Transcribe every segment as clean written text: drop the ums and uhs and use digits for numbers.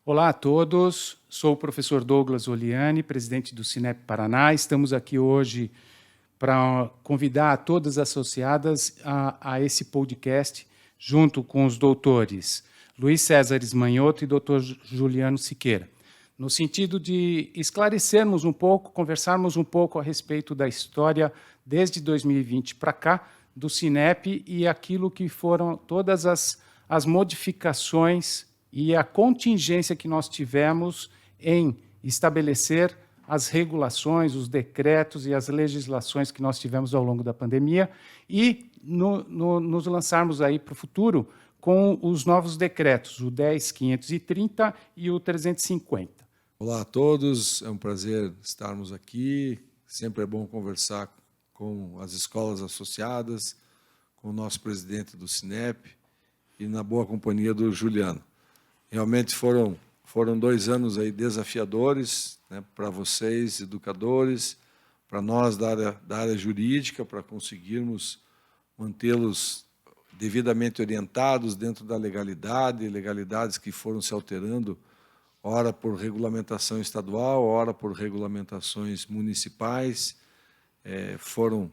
Olá a todos, sou o professor Douglas Oliani, presidente do Cinep Paraná. Estamos aqui hoje para convidar todas as associadas a esse podcast, junto com os doutores Luiz César Ismanhoto e doutor Juliano Siqueira, no sentido de esclarecermos um pouco, conversarmos um pouco a respeito da história desde 2020 para cá, do Cinep e aquilo que foram todas as modificações e a contingência que nós tivemos em estabelecer as regulações, os decretos e as legislações que nós tivemos ao longo da pandemia e nos lançarmos aí para o futuro com os novos decretos, o 10.530 e o 350. Olá a todos, é um prazer estarmos aqui. Sempre é bom conversar com as escolas associadas, com o nosso presidente do Cinep e na boa companhia do Juliano. Realmente foram 2 anos aí desafiadores, né, para vocês, educadores, para nós da área jurídica, para conseguirmos mantê-los devidamente orientados dentro da legalidades que foram se alterando, ora por regulamentação estadual, ora por regulamentações municipais. Foram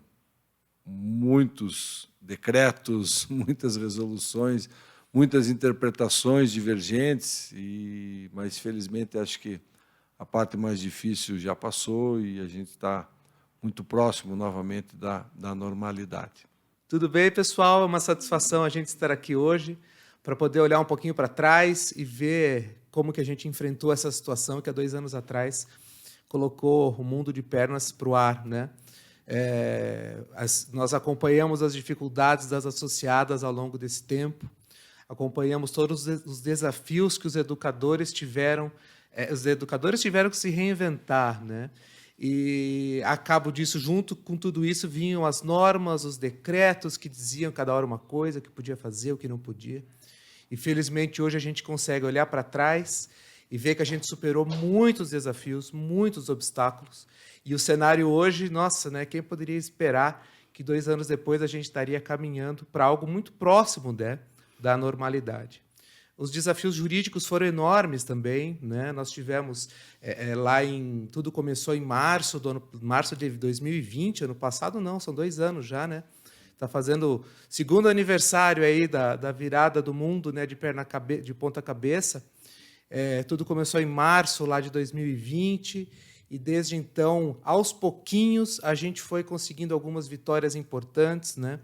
muitos decretos, muitas resoluções, muitas interpretações divergentes, mas, felizmente, acho que a parte mais difícil já passou e a gente está muito próximo, novamente, da normalidade. Tudo bem, pessoal? É uma satisfação a gente estar aqui hoje para poder olhar um pouquinho para trás e ver como que a gente enfrentou essa situação que, há 2 anos atrás, colocou o mundo de pernas para o ar, né? Nós acompanhamos as dificuldades das associadas ao longo desse tempo, acompanhamos todos os desafios que os educadores tiveram que se reinventar, né? E, a cabo disso, junto com tudo isso, vinham as normas, os decretos que diziam cada hora uma coisa, o que podia fazer, o que não podia. E, felizmente, hoje a gente consegue olhar para trás e ver que a gente superou muitos desafios, muitos obstáculos. E o cenário hoje, nossa, né? Quem poderia esperar que 2 anos depois a gente estaria caminhando para algo muito próximo, né, da normalidade. Os desafios jurídicos foram enormes também, né? Nós tivemos tudo começou em março de 2020, ano passado não, são 2 anos já, né? Está fazendo o 2º aniversário aí da virada do mundo, né, de ponta cabeça. Tudo começou em março lá de 2020 e desde então, aos pouquinhos, a gente foi conseguindo algumas vitórias importantes, né?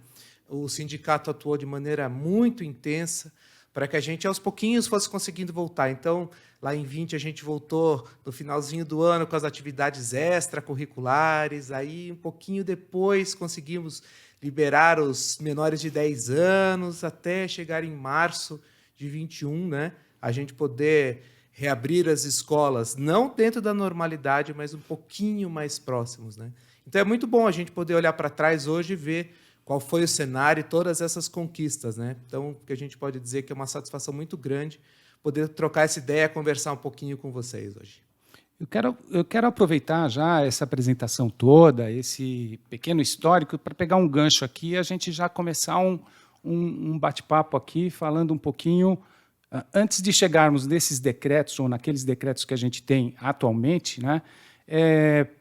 O sindicato atuou de maneira muito intensa para que a gente, aos pouquinhos, fosse conseguindo voltar. Então, lá em 20, a gente voltou no finalzinho do ano com as atividades extracurriculares. Aí, um pouquinho depois, conseguimos liberar os menores de 10 anos, até chegar em março de 21, né? A gente poder reabrir as escolas, não dentro da normalidade, mas um pouquinho mais próximos, né? Então é muito bom a gente poder olhar para trás hoje e ver qual foi o cenário e todas essas conquistas, né? Então, o que a gente pode dizer que é uma satisfação muito grande poder trocar essa ideia, conversar um pouquinho com vocês hoje. Eu quero aproveitar já essa apresentação toda, esse pequeno histórico, para pegar um gancho aqui e a gente já começar um bate-papo aqui, falando um pouquinho, antes de chegarmos nesses decretos, ou naqueles decretos que a gente tem atualmente, né,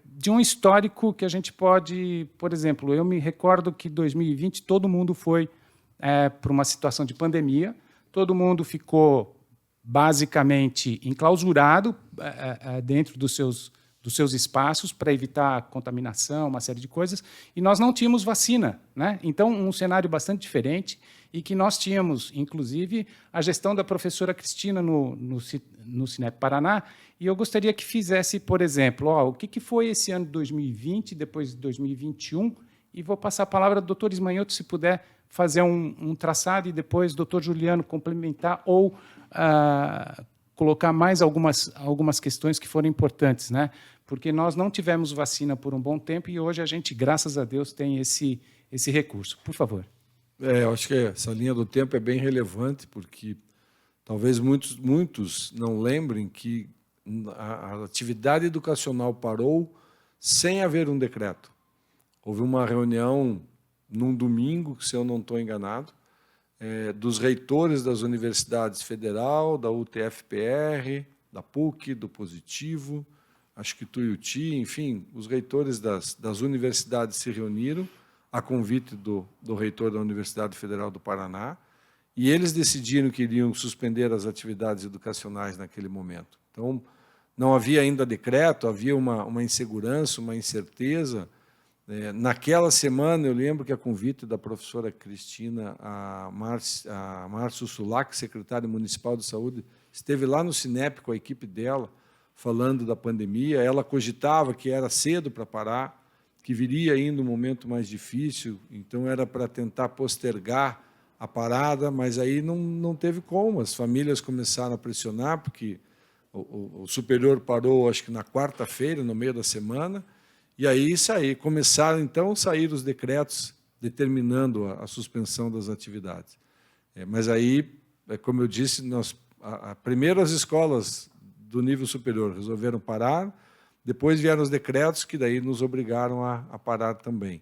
de um histórico que a gente pode, por exemplo, eu me recordo que em 2020 todo mundo foi para uma situação de pandemia, todo mundo ficou basicamente enclausurado dentro dos seus espaços para evitar contaminação, uma série de coisas, e nós não tínhamos vacina, né? Então, um cenário bastante diferente, e que nós tínhamos, inclusive, a gestão da professora Cristina no Cinep Paraná, e eu gostaria que fizesse, por exemplo, o que foi esse ano de 2020, depois de 2021, e vou passar a palavra ao doutor Ismanhoto, se puder fazer um traçado, e depois o doutor Juliano complementar, ou colocar mais algumas questões que foram importantes, né? Porque nós não tivemos vacina por um bom tempo e hoje a gente, graças a Deus, tem esse recurso. Por favor. Eu acho que essa linha do tempo é bem relevante, porque talvez muitos não lembrem que a atividade educacional parou sem haver um decreto. Houve uma reunião num domingo, se eu não estou enganado, dos reitores das universidades federal, da UTFPR, da PUC, do Positivo, acho que Tuiuti, enfim, os reitores das universidades se reuniram a convite do reitor da Universidade Federal do Paraná, e eles decidiram que iriam suspender as atividades educacionais naquele momento. Então, não havia ainda decreto, havia uma insegurança, uma incerteza. Naquela semana, eu lembro que a convite da professora Cristina, a Márcio Sulac, secretária municipal de saúde, esteve lá no Cinep com a equipe dela, falando da pandemia. Ela cogitava que era cedo para parar, que viria ainda um momento mais difícil, então era para tentar postergar a parada, mas aí não teve como. As famílias começaram a pressionar, porque o superior parou, acho que na quarta-feira, no meio da semana, e aí começaram então a sair os decretos determinando a suspensão das atividades. Mas aí, como eu disse, primeiro as escolas do nível superior resolveram parar, depois vieram os decretos que daí nos obrigaram a parar também.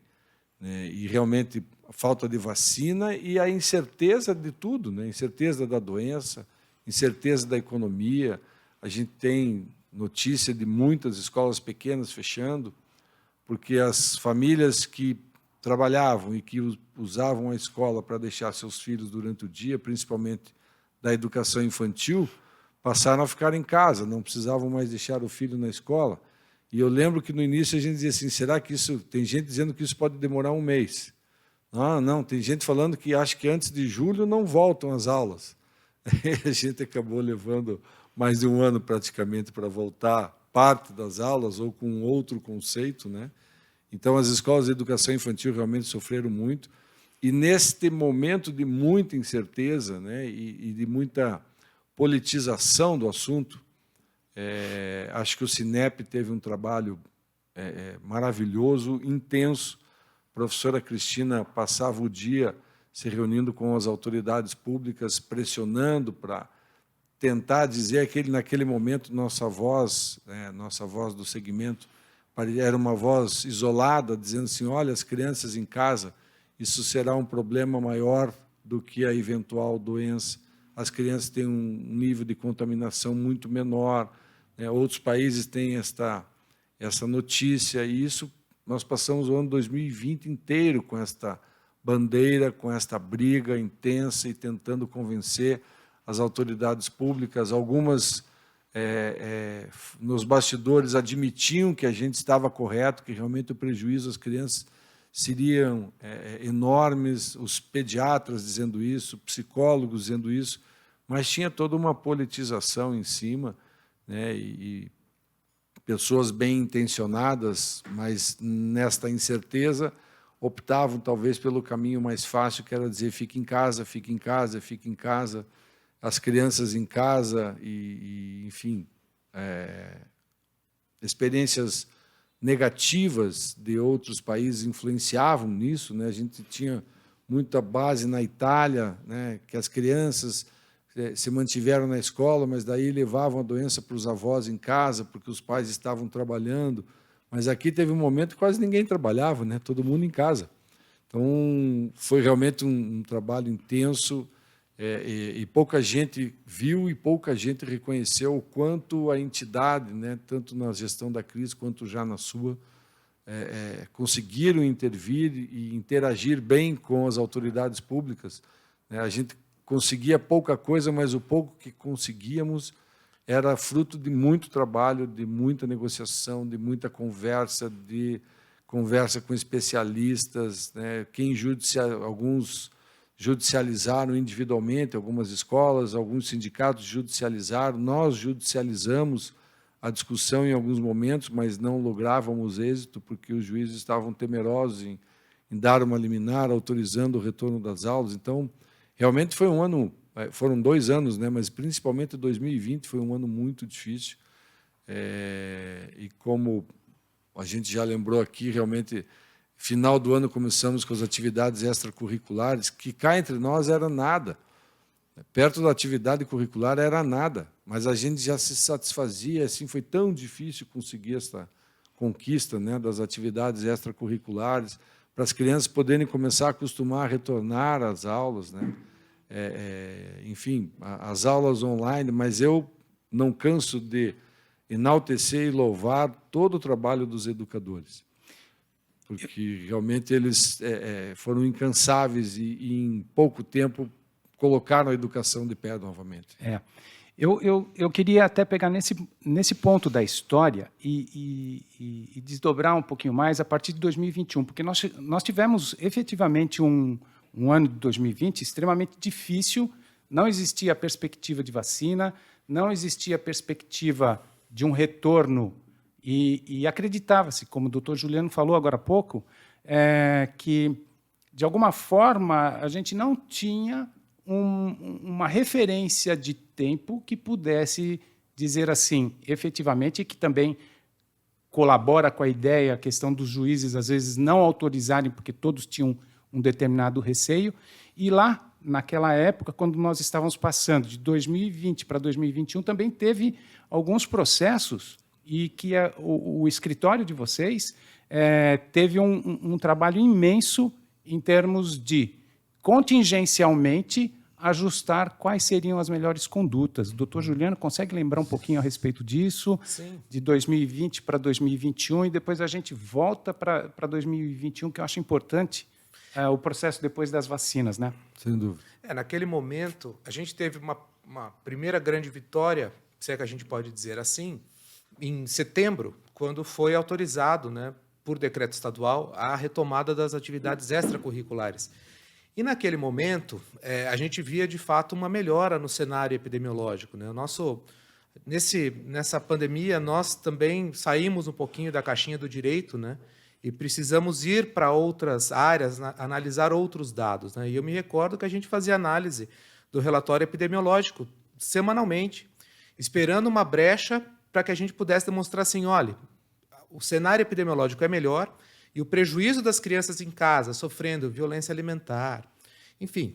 E realmente a falta de vacina e a incerteza de tudo, né? Incerteza da doença, incerteza da economia. A gente tem notícia de muitas escolas pequenas fechando, porque as famílias que trabalhavam e que usavam a escola para deixar seus filhos durante o dia, principalmente da educação infantil, passaram a ficar em casa, não precisavam mais deixar o filho na escola. E eu lembro que no início a gente dizia assim, será que isso... Tem gente dizendo que isso pode demorar um mês. Não, tem gente falando que acha que antes de julho não voltam as aulas. A gente acabou levando mais de um ano praticamente para voltar parte das aulas ou com outro conceito, né? Então, as escolas de educação infantil realmente sofreram muito. E, neste momento de muita incerteza, né, e de muita politização do assunto, acho que o Cinep teve um trabalho maravilhoso, intenso. A professora Cristina passava o dia se reunindo com as autoridades públicas, pressionando para tentar dizer que naquele momento nossa voz do segmento, era uma voz isolada, dizendo assim, olha, as crianças em casa, isso será um problema maior do que a eventual doença. As crianças têm um nível de contaminação muito menor, né? Outros países têm essa notícia, e isso nós passamos o ano 2020 inteiro com esta bandeira, com esta briga intensa e tentando convencer as autoridades públicas. Algumas, nos bastidores, admitiam que a gente estava correto, que realmente o prejuízo às crianças seriam enormes, os pediatras dizendo isso, psicólogos dizendo isso, mas tinha toda uma politização em cima, né, e pessoas bem intencionadas, mas nesta incerteza, optavam talvez pelo caminho mais fácil, que era dizer fique em casa, fique em casa, fique em casa. as crianças em casa enfim, experiências negativas de outros países influenciavam nisso, né? A gente tinha muita base na Itália, né? Que as crianças se mantiveram na escola, mas daí levavam a doença para os avós em casa, porque os pais estavam trabalhando. Mas aqui teve um momento que quase ninguém trabalhava, né? Todo mundo em casa. Então, foi realmente um trabalho intenso, e pouca gente viu e pouca gente reconheceu o quanto a entidade, né, tanto na gestão da crise quanto já na sua, conseguiram intervir e interagir bem com as autoridades públicas, né? A gente conseguia pouca coisa, mas o pouco que conseguíamos era fruto de muito trabalho, de muita negociação, de muita conversa com especialistas, né? Alguns judicializaram individualmente algumas escolas, alguns sindicatos judicializaram, nós judicializamos a discussão em alguns momentos, mas não lográvamos êxito, porque os juízes estavam temerosos em dar uma liminar, autorizando o retorno das aulas. Então, realmente foi um ano, foram 2 anos, né? Mas principalmente 2020 foi um ano muito difícil. E como a gente já lembrou aqui, realmente, final do ano começamos com as atividades extracurriculares, que cá entre nós era nada. Perto da atividade curricular era nada, mas a gente já se satisfazia, assim, foi tão difícil conseguir essa conquista, né, das atividades extracurriculares, para as crianças poderem começar a acostumar a retornar às aulas, né? Enfim, as aulas online, mas eu não canso de enaltecer e louvar todo o trabalho dos educadores, porque realmente eles foram incansáveis e em pouco tempo colocaram a educação de pé novamente. Eu queria até pegar nesse ponto da história e desdobrar um pouquinho mais a partir de 2021, porque nós tivemos efetivamente um ano de 2020 extremamente difícil, não existia a perspectiva de vacina, não existia a perspectiva de um retorno, e acreditava-se, como o doutor Juliano falou agora há pouco, que, de alguma forma, a gente não tinha uma referência de tempo que pudesse dizer assim, efetivamente, que também colabora com a ideia, a questão dos juízes, às vezes, não autorizarem, porque todos tinham um determinado receio. E lá, naquela época, quando nós estávamos passando de 2020 para 2021, também teve alguns processos e que o escritório de vocês teve um trabalho imenso em termos de contingencialmente ajustar quais seriam as melhores condutas. O doutor Juliano consegue lembrar um pouquinho a respeito disso? Sim. De 2020 para 2021, e depois a gente volta para 2021, que eu acho importante, o processo depois das vacinas, né? Sem dúvida. Naquele momento, a gente teve uma primeira grande vitória, se é que a gente pode dizer assim, em setembro, quando foi autorizado, né, por decreto estadual, a retomada das atividades extracurriculares. E, naquele momento, a gente via, de fato, uma melhora no cenário epidemiológico, né? Nessa pandemia, nós também saímos um pouquinho da caixinha do direito, né? E precisamos ir para outras áreas, analisar outros dados, né? E eu me recordo que a gente fazia análise do relatório epidemiológico semanalmente, esperando uma brecha para que a gente pudesse demonstrar assim, olha, o cenário epidemiológico é melhor, e o prejuízo das crianças em casa, sofrendo violência alimentar. Enfim,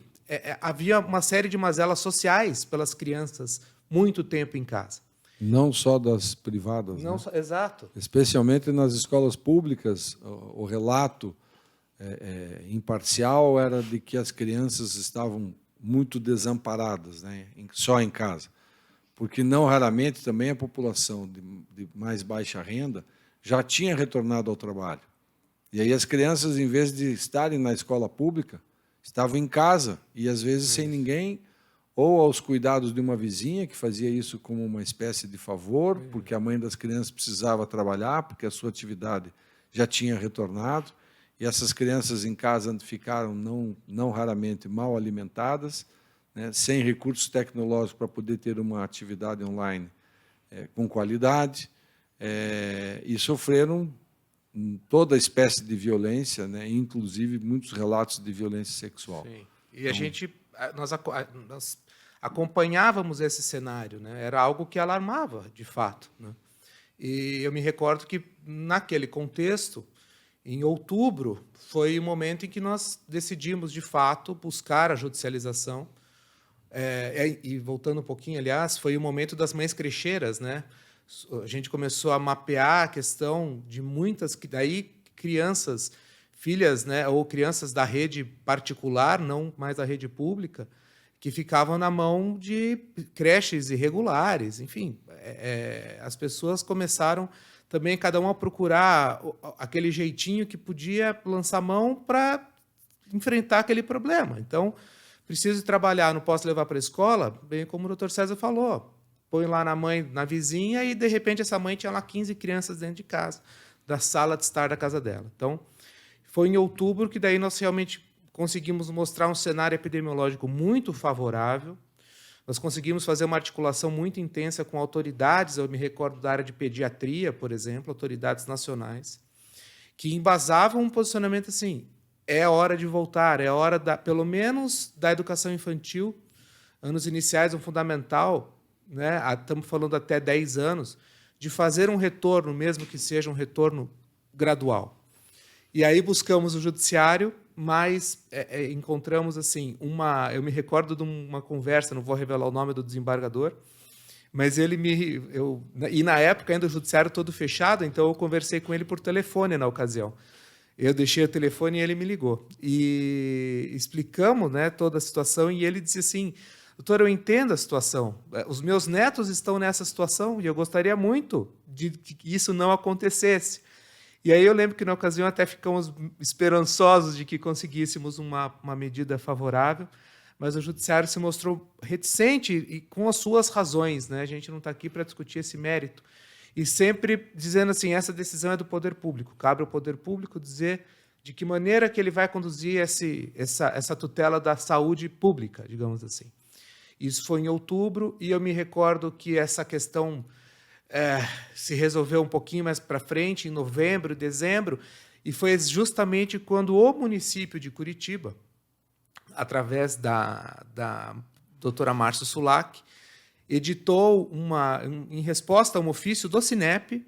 havia uma série de mazelas sociais pelas crianças muito tempo em casa. Não só das privadas. Não né? só, exato. Especialmente nas escolas públicas, o relato imparcial era de que as crianças estavam muito desamparadas, né? Só em casa. Porque não raramente também a população de mais baixa renda já tinha retornado ao trabalho. E aí as crianças, em vez de estarem na escola pública, estavam em casa, e às vezes sem ninguém, ou aos cuidados de uma vizinha, que fazia isso como uma espécie de favor, porque a mãe das crianças precisava trabalhar, porque a sua atividade já tinha retornado, e essas crianças em casa ficaram, não raramente, mal alimentadas, né, sem recursos tecnológicos para poder ter uma atividade online com qualidade, e sofreram toda espécie de violência, né, inclusive muitos relatos de violência sexual. Sim. E a gente, nós acompanhávamos esse cenário, né? Era algo que alarmava, de fato, né? E eu me recordo que, naquele contexto, em outubro, foi o momento em que nós decidimos, de fato, buscar a judicialização. E voltando um pouquinho, aliás, foi o momento das mães crecheiras, né? A gente começou a mapear a questão de muitas, daí crianças, filhas, né, ou crianças da rede particular, não mais da rede pública, que ficavam na mão de creches irregulares. Enfim, as pessoas começaram também, cada um, a procurar aquele jeitinho que podia lançar mão para enfrentar aquele problema. Então, preciso trabalhar, não posso levar para a escola, bem como o doutor César falou, põe lá na mãe, na vizinha, e, de repente, essa mãe tinha lá 15 crianças dentro de casa, da sala de estar da casa dela. Então, foi em outubro que daí nós realmente conseguimos mostrar um cenário epidemiológico muito favorável. Nós conseguimos fazer uma articulação muito intensa com autoridades, eu me recordo da área de pediatria, por exemplo, autoridades nacionais, que embasavam um posicionamento assim: é hora de voltar, é hora, pelo menos, da educação infantil, anos iniciais, um fundamental, né? Estamos falando até 10 anos, de fazer um retorno, mesmo que seja um retorno gradual. E aí buscamos o judiciário, mas encontramos assim eu me recordo de uma conversa, não vou revelar o nome do desembargador, mas e na época ainda o judiciário todo fechado, então eu conversei com ele por telefone na ocasião. Eu deixei o telefone e ele me ligou. E explicamos, né, toda a situação, e ele disse assim: doutor, eu entendo a situação, os meus netos estão nessa situação e eu gostaria muito de que isso não acontecesse. E aí eu lembro que, na ocasião, até ficamos esperançosos de que conseguíssemos uma medida favorável, mas o judiciário se mostrou reticente e com as suas razões, né? A gente não está aqui para discutir esse mérito. E sempre dizendo assim: essa decisão é do poder público, cabe ao poder público dizer de que maneira que ele vai conduzir essa tutela da saúde pública, digamos assim. Isso foi em outubro, e eu me recordo que essa questão se resolveu um pouquinho mais para frente, em novembro, dezembro, e foi justamente quando o município de Curitiba, através da doutora Márcia Sulac, editou em resposta a um ofício do Cinep,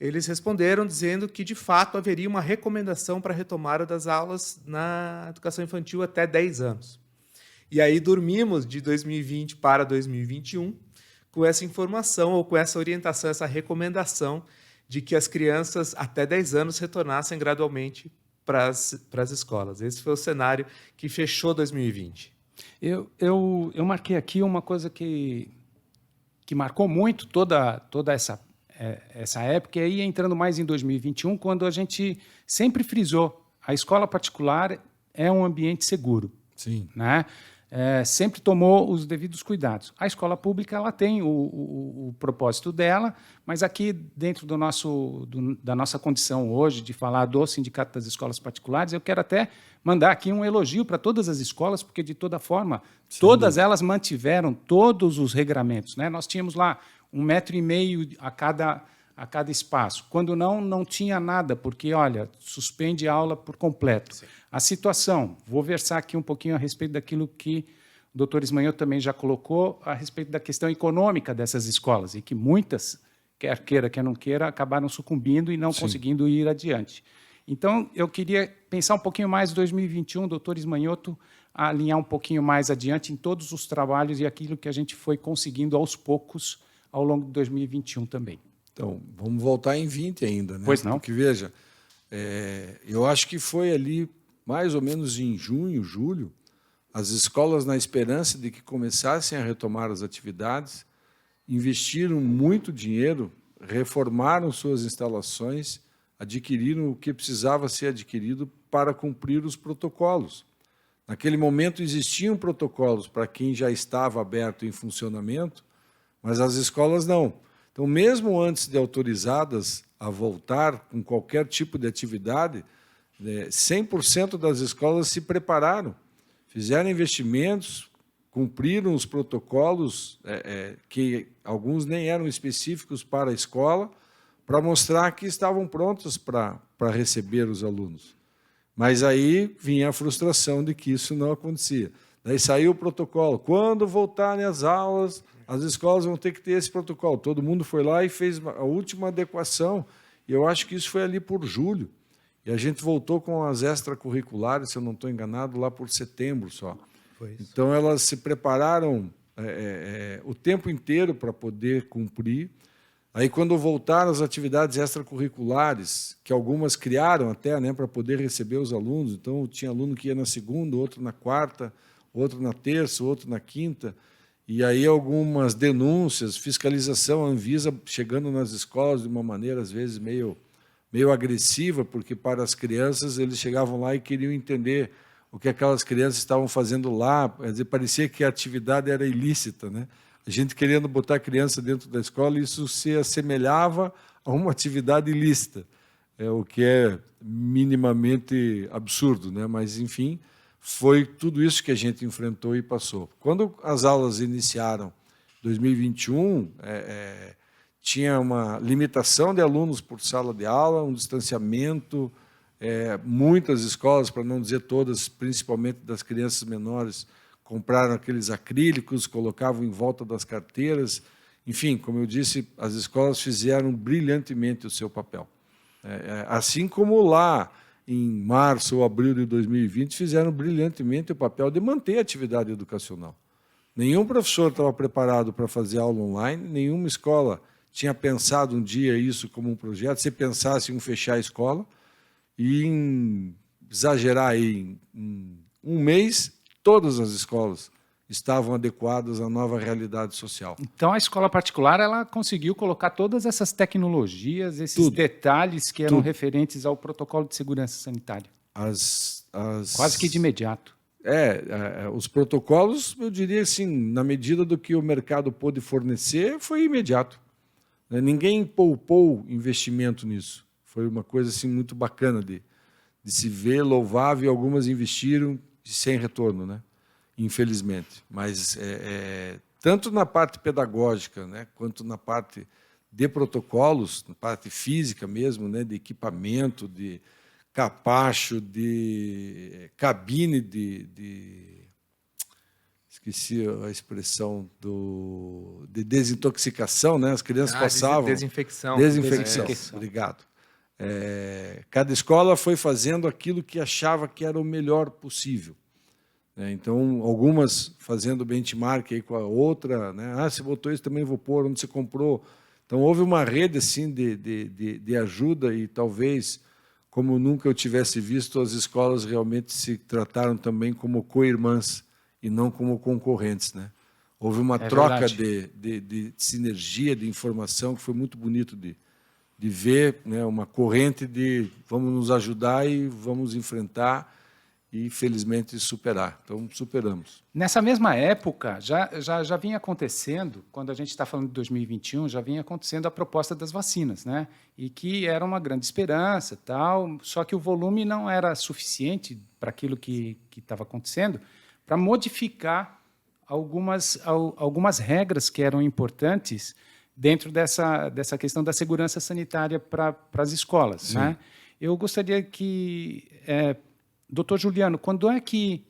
eles responderam dizendo que, de fato, haveria uma recomendação para a retomada das aulas na educação infantil até 10 anos. E aí dormimos de 2020 para 2021 com essa informação, ou com essa orientação, essa recomendação de que as crianças até 10 anos retornassem gradualmente para as escolas. Esse foi o cenário que fechou 2020. Eu marquei aqui uma coisa que marcou muito toda essa época, e aí entrando mais em 2021, quando a gente sempre frisou: a escola particular é um ambiente seguro. Sim. Né? Sempre tomou os devidos cuidados. A escola pública, ela tem o propósito dela, mas aqui, dentro da nossa condição hoje de falar do Sindicato das Escolas Particulares, eu quero até mandar aqui um elogio para todas as escolas, porque, de toda forma, todas elas mantiveram todos os regramentos. Né? Nós tínhamos lá 1,5 metro a cada espaço. Quando não tinha nada, porque, olha, suspende a aula por completo. Sim. A situação, vou versar aqui um pouquinho a respeito daquilo que o doutor Ismanioto também já colocou, a respeito da questão econômica dessas escolas, e que muitas, quer queira, quer não queira, acabaram sucumbindo e não conseguindo ir adiante. Então, eu queria pensar um pouquinho mais em 2021, doutor Ismanioto, alinhar um pouquinho mais adiante em todos os trabalhos e aquilo que a gente foi conseguindo aos poucos ao longo de 2021 também. Então, vamos voltar em 20 ainda, né? Pois não. Porque, veja, eu acho que foi ali, mais ou menos em junho, julho, as escolas, na esperança de que começassem a retomar as atividades, investiram muito dinheiro, reformaram suas instalações, adquiriram o que precisava ser adquirido para cumprir os protocolos. Naquele momento existiam protocolos para quem já estava aberto em funcionamento, mas as escolas não. Então, mesmo antes de autorizadas a voltar com qualquer tipo de atividade, 100% das escolas se prepararam, fizeram investimentos, cumpriram os protocolos, que alguns nem eram específicos para a escola, para mostrar que estavam prontos para receber os alunos. Mas aí vinha a frustração de que isso não acontecia. Daí saiu o protocolo. Quando voltarem as aulas, as escolas vão ter que ter esse protocolo. Todo mundo foi lá e fez a última adequação. E eu acho que isso foi ali por julho. E a gente voltou com as extracurriculares, se eu não estou enganado, lá por setembro só. Então, elas se prepararam o tempo inteiro para poder cumprir. Aí, quando voltaram as atividades extracurriculares, que algumas criaram até, né, para poder receber os alunos, então tinha aluno que ia na segunda, outro na quarta, outro na terça, outro na quinta, e aí algumas denúncias, fiscalização, a Anvisa chegando nas escolas de uma maneira, às vezes, meio agressiva, porque para as crianças eles chegavam lá e queriam entender o que aquelas crianças estavam fazendo lá, quer dizer, parecia que a atividade era ilícita, né? A gente querendo botar a criança dentro da escola, isso se assemelhava a uma atividade ilícita, o que é minimamente absurdo, né? Mas, enfim, foi tudo isso que a gente enfrentou e passou. Quando as aulas iniciaram em 2021, tinha uma limitação de alunos por sala de aula, um distanciamento, muitas escolas, para não dizer todas, principalmente das crianças menores, compraram aqueles acrílicos, colocavam em volta das carteiras. Enfim, como eu disse, as escolas fizeram brilhantemente o seu papel. Assim como lá, em março ou abril de 2020, fizeram brilhantemente o papel de manter a atividade educacional. Nenhum professor estava preparado para fazer aula online, nenhuma escola tinha pensado um dia isso como um projeto. Se pensasse em fechar a escola, e em exagerar aí, em um mês, todas as escolas estavam adequadas à nova realidade social. Então, a escola particular ela conseguiu colocar todas essas tecnologias, esses detalhes que eram referentes ao protocolo de segurança sanitária. Quase que de imediato. Os protocolos, eu diria assim, na medida do que o mercado pôde fornecer, foi imediato. Ninguém poupou investimento nisso. Foi uma coisa assim, muito bacana de se ver, louvável, e algumas investiram sem retorno, né? Infelizmente. Mas tanto na parte pedagógica, né, quanto na parte de protocolos, na parte física mesmo, né, de equipamento, de capacho, de cabine esqueci a expressão de desintoxicação, né? As crianças passavam... Desinfecção. Obrigado. Cada escola foi fazendo aquilo que achava que era o melhor possível. Então, algumas fazendo benchmark aí com a outra, né? Você botou isso, também vou pôr, onde você comprou. Então, houve uma rede assim, de ajuda e talvez, como nunca eu tivesse visto, as escolas realmente se trataram também como co-irmãs e não como concorrentes, né? Houve uma troca de sinergia, de informação, que foi muito bonito de ver, né, uma corrente de vamos nos ajudar e vamos enfrentar e, felizmente, superar. Então, superamos. Nessa mesma época, já vinha acontecendo, quando a gente está falando de 2021, já vinha acontecendo a proposta das vacinas, né? E que era uma grande esperança, tal, só que o volume não era suficiente para aquilo que estava acontecendo, para modificar algumas regras que eram importantes dentro dessa questão da segurança sanitária para as escolas. Sim. Né? Eu gostaria que... Doutor Juliano, quando é que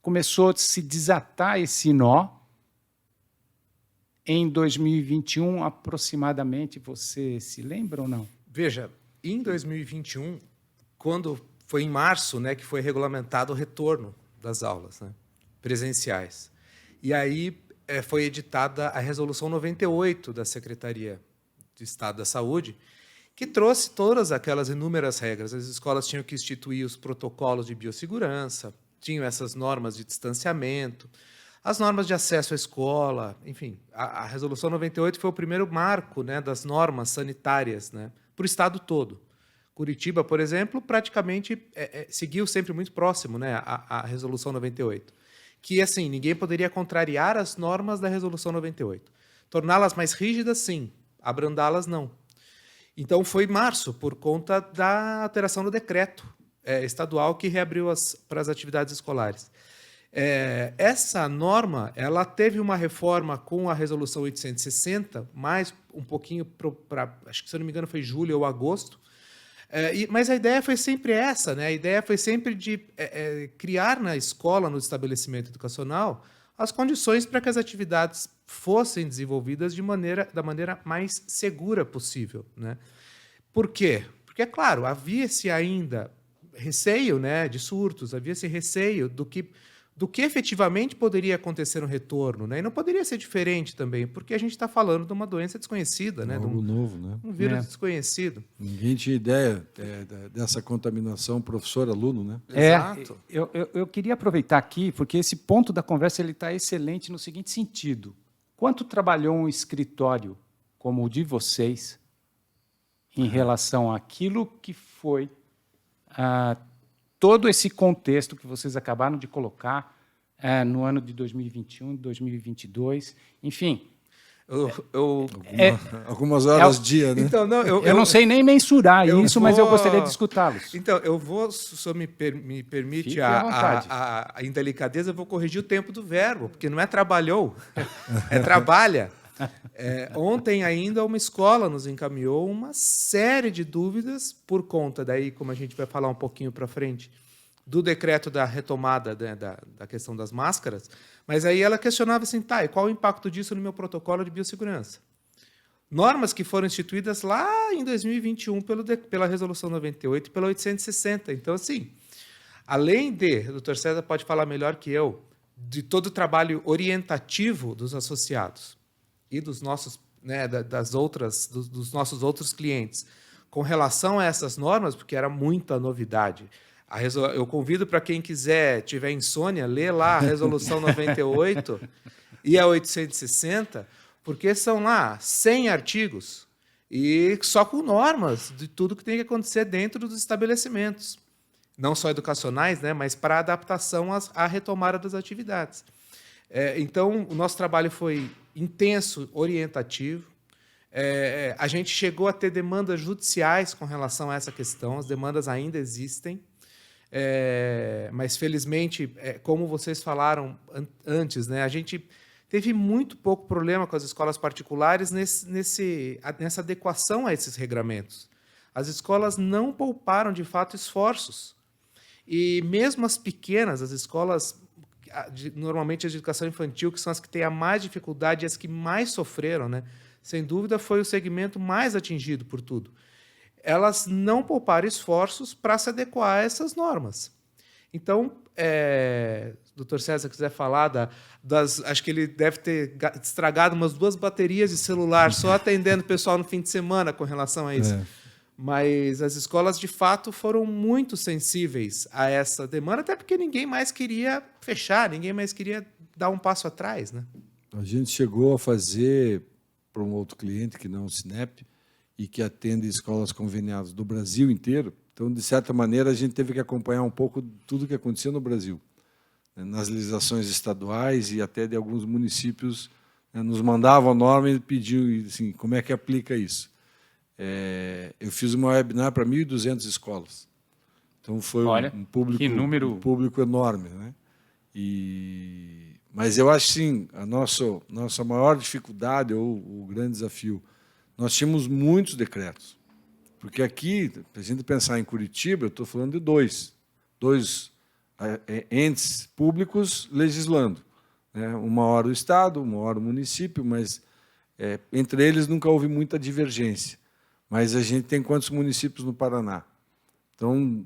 começou a se desatar esse nó? Em 2021, aproximadamente, você se lembra ou não? Veja, em 2021, quando foi em março, né, que foi regulamentado o retorno das aulas, né, presenciais. E aí foi editada a Resolução 98 da Secretaria de Estado da Saúde, que trouxe todas aquelas inúmeras regras. As escolas tinham que instituir os protocolos de biossegurança, tinham essas normas de distanciamento, as normas de acesso à escola, enfim. A Resolução 98 foi o primeiro marco, né, das normas sanitárias, né, para o Estado todo. Curitiba, por exemplo, praticamente seguiu sempre muito próximo, né, a Resolução 98. Que, assim, ninguém poderia contrariar as normas da Resolução 98. Torná-las mais rígidas, sim. Abrandá-las, não. Então, foi março, por conta da alteração do decreto estadual que reabriu para as atividades escolares. Essa norma ela teve uma reforma com a Resolução 860, mais um pouquinho para, acho que, se eu não me engano, foi julho ou agosto, Mas a ideia foi sempre essa, né? A ideia foi sempre de criar na escola, no estabelecimento educacional, as condições para que as atividades fossem desenvolvidas da maneira mais segura possível, né? Por quê? Porque, é claro, havia-se ainda receio, né, de surtos, havia-se receio do que efetivamente poderia acontecer no retorno, né? E não poderia ser diferente também, porque a gente está falando de uma doença desconhecida, né? Algo novo, né? Um vírus desconhecido. Ninguém tinha ideia dessa contaminação professor-aluno, né? Exato. Eu queria aproveitar aqui, porque esse ponto da conversa está excelente no seguinte sentido. Quanto trabalhou um escritório como o de vocês em relação àquilo que foi todo esse contexto que vocês acabaram de colocar no ano de 2021, 2022, enfim... Algumas horas dia, né? Então, não, eu não sei nem mensurar isso, mas eu gostaria de escutá-los. Então, eu vou, se o senhor me permite a indelicadeza, eu vou corrigir o tempo do verbo, porque não é trabalhou, é trabalha. Ontem ainda uma escola nos encaminhou uma série de dúvidas por conta daí, como a gente vai falar um pouquinho para frente, do decreto da retomada, né, da questão das máscaras, mas aí ela questionava assim, e qual o impacto disso no meu protocolo de biossegurança? Normas que foram instituídas lá em 2021 pela Resolução 98 e pela 860. Então, assim, além o doutor César pode falar melhor que eu, de todo o trabalho orientativo dos associados e dos nossos, né, dos nossos outros clientes, com relação a essas normas, porque era muita novidade. Eu convido para quem quiser, tiver insônia, ler lá a Resolução 98 e a 860, porque são lá 100 artigos e só com normas de tudo que tem que acontecer dentro dos estabelecimentos, não só educacionais, né, mas para adaptação à retomada das atividades. Então, o nosso trabalho foi intenso, orientativo. A gente chegou a ter demandas judiciais com relação a essa questão, as demandas ainda existem. Mas, felizmente, como vocês falaram antes, né, a gente teve muito pouco problema com as escolas particulares nessa adequação a esses regramentos. As escolas não pouparam, de fato, esforços. E mesmo as pequenas, as escolas, normalmente as de educação infantil, que são as que têm a mais dificuldade e as que mais sofreram, né, sem dúvida, foi o segmento mais atingido por tudo. Elas não pouparam esforços para se adequar a essas normas. Então, doutor César, quiser falar acho que ele deve ter estragado umas 2 baterias de celular só atendendo o pessoal no fim de semana com relação a isso. Mas as escolas, de fato, foram muito sensíveis a essa demanda, até porque ninguém mais queria fechar, ninguém mais queria dar um passo atrás, né? A gente chegou a fazer para um outro cliente, que não o Sinep, e que atende escolas conveniadas do Brasil inteiro. Então, de certa maneira, a gente teve que acompanhar um pouco tudo que acontecia no Brasil, né, nas legislações estaduais e até de alguns municípios, né, nos mandavam a norma e pediam assim, como é que aplica isso. Eu fiz uma webinar para 1.200 escolas. Então, foi um público enorme, né? Mas eu acho, sim, a nossa maior dificuldade, ou o grande desafio, nós tínhamos muitos decretos. Porque aqui, para a gente pensar em Curitiba, eu estou falando de dois entes públicos legislando, né? Uma hora o Estado, uma hora o município, mas entre eles nunca houve muita divergência. Mas a gente tem quantos municípios no Paraná? Então,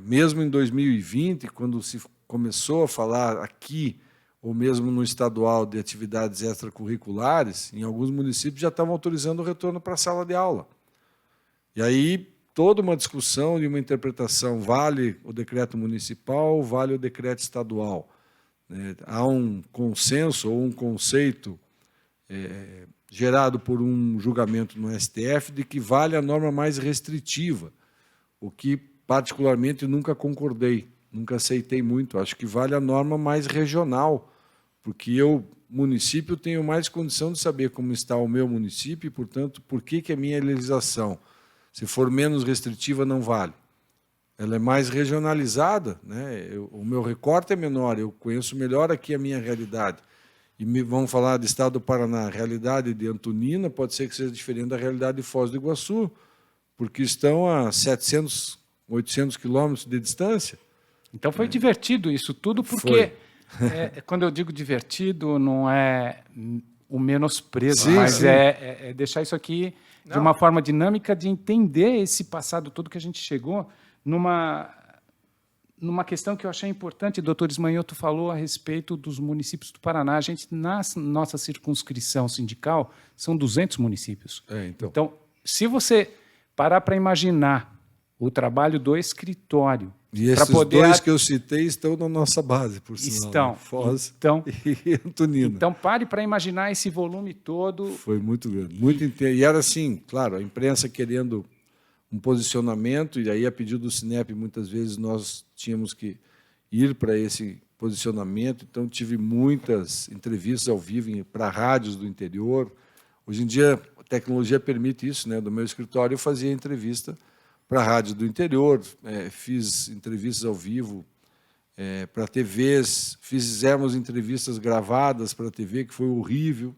mesmo em 2020, quando se começou a falar aqui, ou mesmo no estadual, de atividades extracurriculares, em alguns municípios já estavam autorizando o retorno para a sala de aula. E aí, toda uma discussão e uma interpretação, vale o decreto municipal, vale o decreto estadual. Há um consenso ou um conceito gerado por um julgamento no STF de que vale a norma mais restritiva, o que, particularmente, nunca concordei, nunca aceitei muito. Acho que vale a norma mais regional, porque eu, município, tenho mais condição de saber como está o meu município e, portanto, por que a minha legislação, se for menos restritiva, não vale. Ela é mais regionalizada, né? O meu recorte é menor, eu conheço melhor aqui a minha realidade. E vamos falar do estado do Paraná, a realidade de Antonina pode ser que seja diferente da realidade de Foz do Iguaçu, porque estão a 700, 800 quilômetros de distância. Então foi divertido isso tudo, porque quando eu digo divertido, não é o menosprezo, Sim, mas sim. é deixar isso aqui de uma forma dinâmica de entender esse passado todo que a gente chegou numa questão que eu achei importante. Doutor Ismanioto falou a respeito dos municípios do Paraná. A gente, na nossa circunscrição sindical, são 200 municípios. Então, se você parar para imaginar o trabalho do escritório... E esses dois que eu citei estão na nossa base, por sinal. Estão. Né? Foz e Antonina. Então, pare para imaginar esse volume todo. Foi muito grande. Muito intenso. E era assim, claro, a imprensa querendo um posicionamento, e aí, a pedido do Sinep, muitas vezes nós tínhamos que ir para esse posicionamento. Então, tive muitas entrevistas ao vivo para rádios do interior. Hoje em dia, a tecnologia permite isso, né? Do meu escritório, eu fazia entrevista para rádios do interior, fiz entrevistas ao vivo para TVs, fizemos entrevistas gravadas para a TV, que foi horrível,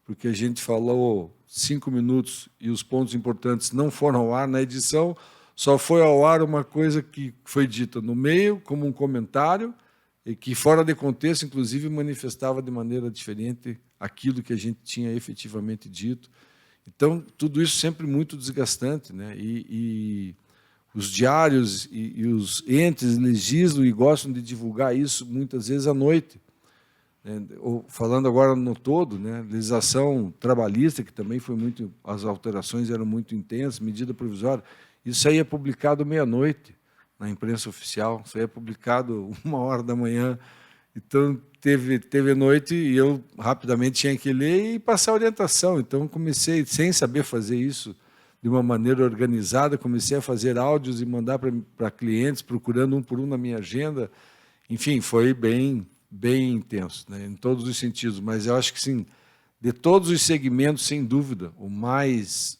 porque a gente falou 5 minutos e os pontos importantes não foram ao ar. Na edição, só foi ao ar uma coisa que foi dita no meio, como um comentário, e que, fora de contexto, inclusive, manifestava de maneira diferente aquilo que a gente tinha efetivamente dito. Então, tudo isso sempre muito desgastante, né? E os diários e os entes legislam e gostam de divulgar isso muitas vezes à noite. Ou, falando agora no todo, né? Legislação trabalhista, que também foi muito... As alterações eram muito intensas, medida provisória. Isso aí é publicado meia-noite na imprensa oficial, isso aí é publicado 1h da manhã. Então, teve noite e eu rapidamente tinha que ler e passar orientação. Então, comecei, sem saber fazer isso de uma maneira organizada, comecei a fazer áudios e mandar para clientes, procurando um por um na minha agenda. Enfim, foi bem intenso, né, em todos os sentidos. Mas eu acho que, sim, de todos os segmentos, sem dúvida, o mais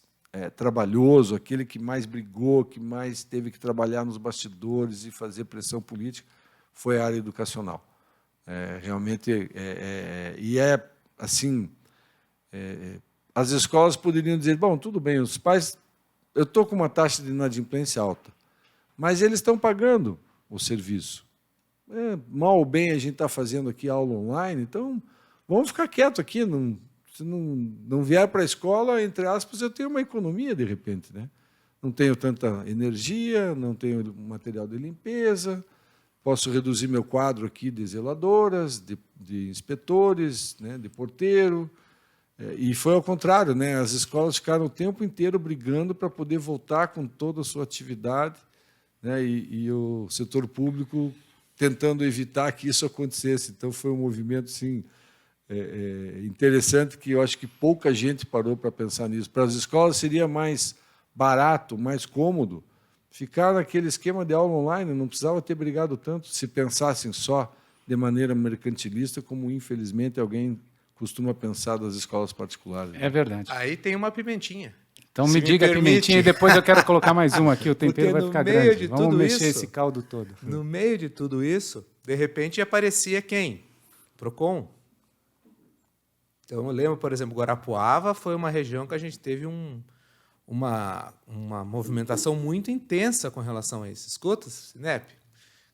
trabalhoso, aquele que mais brigou, que mais teve que trabalhar nos bastidores e fazer pressão política, foi a área educacional. Realmente, assim, as escolas poderiam dizer, bom, tudo bem, os pais, eu estou com uma taxa de inadimplência alta, mas eles estão pagando o serviço. Mal ou bem a gente está fazendo aqui aula online, então vamos ficar quieto aqui, se não vier para a escola, entre aspas, eu tenho uma economia de repente, né? Não tenho tanta energia, não tenho material de limpeza, posso reduzir meu quadro aqui de zeladoras, de inspetores, né, de porteiro. E foi ao contrário, né? As escolas ficaram o tempo inteiro brigando para poder voltar com toda a sua atividade, né? E o setor público tentando evitar que isso acontecesse. Então, foi um movimento, sim, interessante, que eu acho que pouca gente parou para pensar nisso. Para as escolas seria mais barato, mais cômodo ficar naquele esquema de aula online, não precisava ter brigado tanto se pensassem só de maneira mercantilista, como, infelizmente, alguém costuma pensar das escolas particulares. É verdade. Aí tem uma pimentinha. Então me diga a pimentinha e depois eu quero colocar mais uma aqui, o tempero vai ficar grande. Vamos mexer esse caldo todo. No meio de tudo isso, de repente aparecia quem? Procon. Então eu lembro, por exemplo, Guarapuava foi uma região que a gente teve uma movimentação muito intensa com relação a isso. Escuta, Sinep,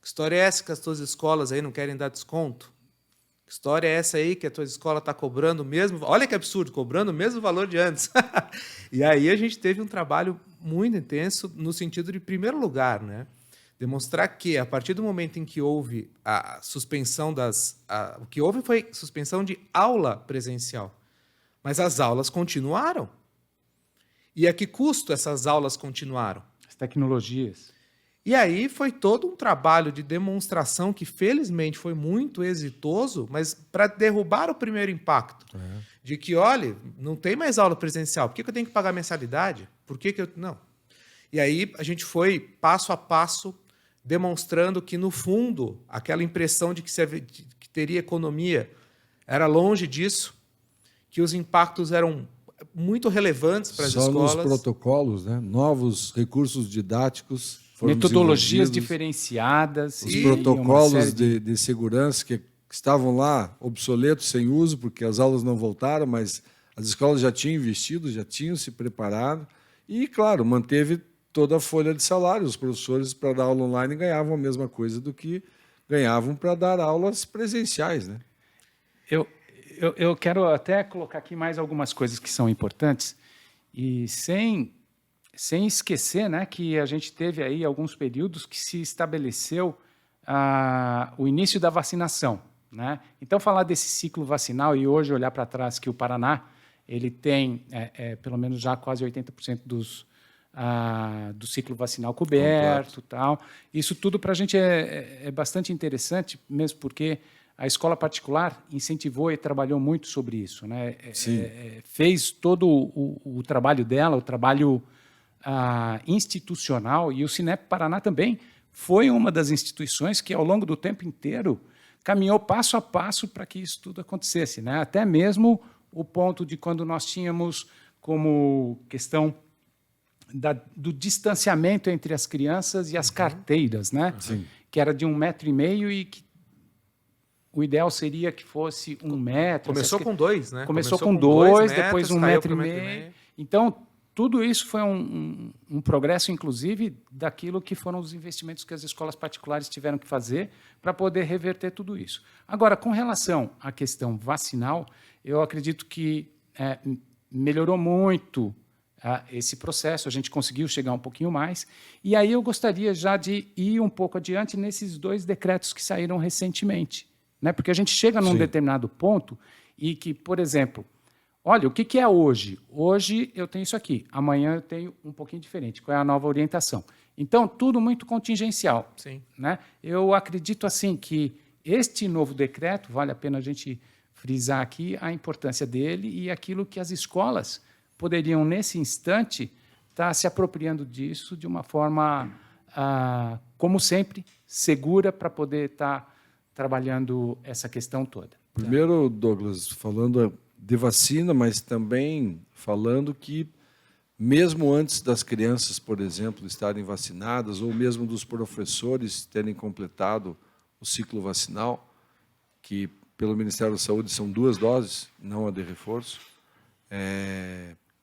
que história é essa que as tuas escolas aí não querem dar desconto? Que história é essa aí que a tua escola está cobrando o mesmo... Olha que absurdo, cobrando o mesmo valor de antes. E aí a gente teve um trabalho muito intenso no sentido de, em primeiro lugar, né, demonstrar que, a partir do momento em que houve a suspensão o que houve foi suspensão de aula presencial. Mas as aulas continuaram. E a que custo essas aulas continuaram? As tecnologias. E aí foi todo um trabalho de demonstração que, felizmente, foi muito exitoso, mas para derrubar o primeiro impacto. De que, olha, não tem mais aula presencial, por que eu tenho que pagar mensalidade? Por que eu... Não. E aí a gente foi, passo a passo, demonstrando que, no fundo, aquela impressão de que teria economia era longe disso, que os impactos eram muito relevantes para as escolas. Só nos protocolos, né? Novos recursos didáticos, metodologias diferenciadas. Os protocolos de segurança que estavam lá obsoletos, sem uso, porque as aulas não voltaram, mas as escolas já tinham investido, já tinham se preparado. E, claro, manteve toda a folha de salário. Os professores, para dar aula online, ganhavam a mesma coisa do que ganhavam para dar aulas presenciais, né? Eu quero até colocar aqui mais algumas coisas que são importantes, e sem esquecer, né, que a gente teve aí alguns períodos que se estabeleceu o início da vacinação, né? Então, falar desse ciclo vacinal e hoje olhar para trás que o Paraná ele tem pelo menos já quase 80% do ciclo vacinal coberto, tal. Isso tudo para a gente é bastante interessante, mesmo porque a escola particular incentivou e trabalhou muito sobre isso, né? Fez todo o trabalho dela, o trabalho institucional, e o Cinep Paraná também foi uma das instituições que, ao longo do tempo inteiro, caminhou passo a passo para que isso tudo acontecesse, né? Até mesmo o ponto de quando nós tínhamos como questão do distanciamento entre as crianças e as carteiras, né? Sim. Que era de 1,5 metro e que o ideal seria que fosse 1 metro. Começou com 2, né? Começou com 2, depois 1,5 metro. metro. Então, tudo isso foi um progresso, inclusive, daquilo que foram os investimentos que as escolas particulares tiveram que fazer para poder reverter tudo isso. Agora, com relação à questão vacinal, eu acredito que melhorou muito esse processo, a gente conseguiu chegar um pouquinho mais, e aí eu gostaria já de ir um pouco adiante nesses 2 decretos que saíram recentemente, né? Porque a gente chega num determinado ponto e que, por exemplo, olha, o que é hoje? Hoje eu tenho isso aqui, amanhã eu tenho um pouquinho diferente. Qual é a nova orientação? Então, tudo muito contingencial. Sim. Né? Eu acredito assim que este novo decreto, vale a pena a gente frisar aqui a importância dele e aquilo que as escolas poderiam, nesse instante, estar se apropriando disso de uma forma, como sempre, segura para poder estar trabalhando essa questão toda. Primeiro, Douglas, falando de vacina, mas também falando que, mesmo antes das crianças, por exemplo, estarem vacinadas, ou mesmo dos professores terem completado o ciclo vacinal, que pelo Ministério da Saúde são 2 doses, não a de reforço,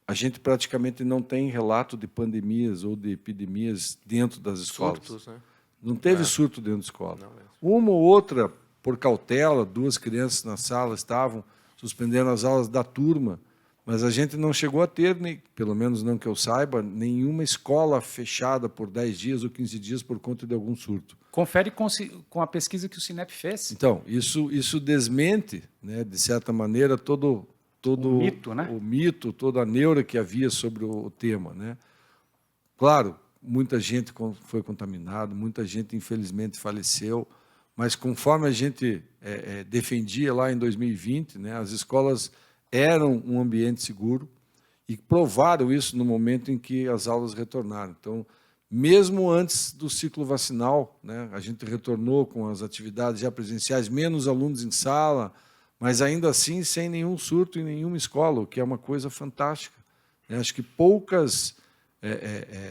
a gente praticamente não tem relato de pandemias ou de epidemias dentro das escolas. Surtos, né? Não teve surto dentro da escola. Não mesmo. Uma ou outra, por cautela, 2 crianças na sala estavam suspendendo as aulas da turma, mas a gente não chegou a ter, pelo menos não que eu saiba, nenhuma escola fechada por 10 dias ou 15 dias por conta de algum surto. Confere com a pesquisa que o Cinep fez. Então, isso desmente, né, de certa maneira, todo o mito, né? o mito, toda a neura que havia sobre o tema, né? Claro, muita gente foi contaminada, muita gente, infelizmente, faleceu, mas conforme a gente defendia lá em 2020, né, as escolas eram um ambiente seguro e provaram isso no momento em que as aulas retornaram. Então, mesmo antes do ciclo vacinal, né, a gente retornou com as atividades já presenciais, menos alunos em sala, mas ainda assim sem nenhum surto em nenhuma escola, o que é uma coisa fantástica. Acho que poucas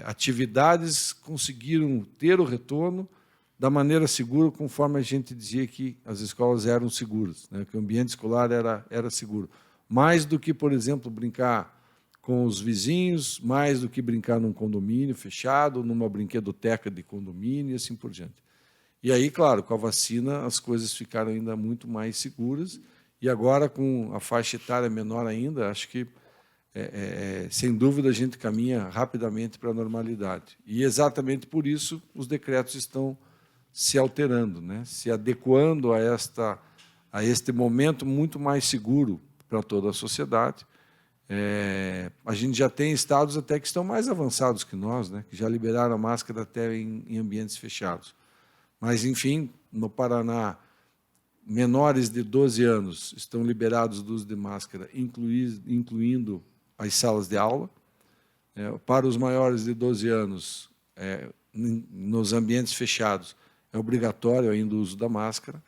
atividades conseguiram ter o retorno da maneira segura, conforme a gente dizia que as escolas eram seguras, né, que o ambiente escolar era seguro. Mais do que, por exemplo, brincar com os vizinhos, mais do que brincar num condomínio fechado, numa brinquedoteca de condomínio e assim por diante. E aí, claro, com a vacina as coisas ficaram ainda muito mais seguras, e agora com a faixa etária menor ainda, acho que, sem dúvida, a gente caminha rapidamente para a normalidade. E exatamente por isso os decretos estão se alterando, né? Se adequando a este momento muito mais seguro para toda a sociedade. A gente já tem estados até que estão mais avançados que nós, né? Que já liberaram a máscara até em ambientes fechados. Mas, enfim, no Paraná, menores de 12 anos estão liberados do uso de máscara, incluindo as salas de aula. Para os maiores de 12 anos, nos ambientes fechados, é obrigatório ainda o uso da máscara,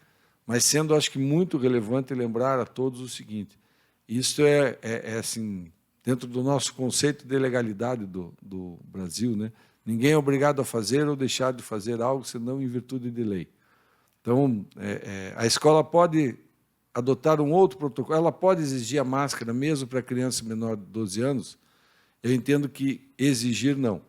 mas sendo, acho que, muito relevante lembrar a todos o seguinte: isso assim, dentro do nosso conceito de legalidade do Brasil, né? Ninguém é obrigado a fazer ou deixar de fazer algo senão em virtude de lei. Então, a escola pode adotar um outro protocolo, ela pode exigir a máscara mesmo para criança menor de 12 anos. Eu entendo que exigir não.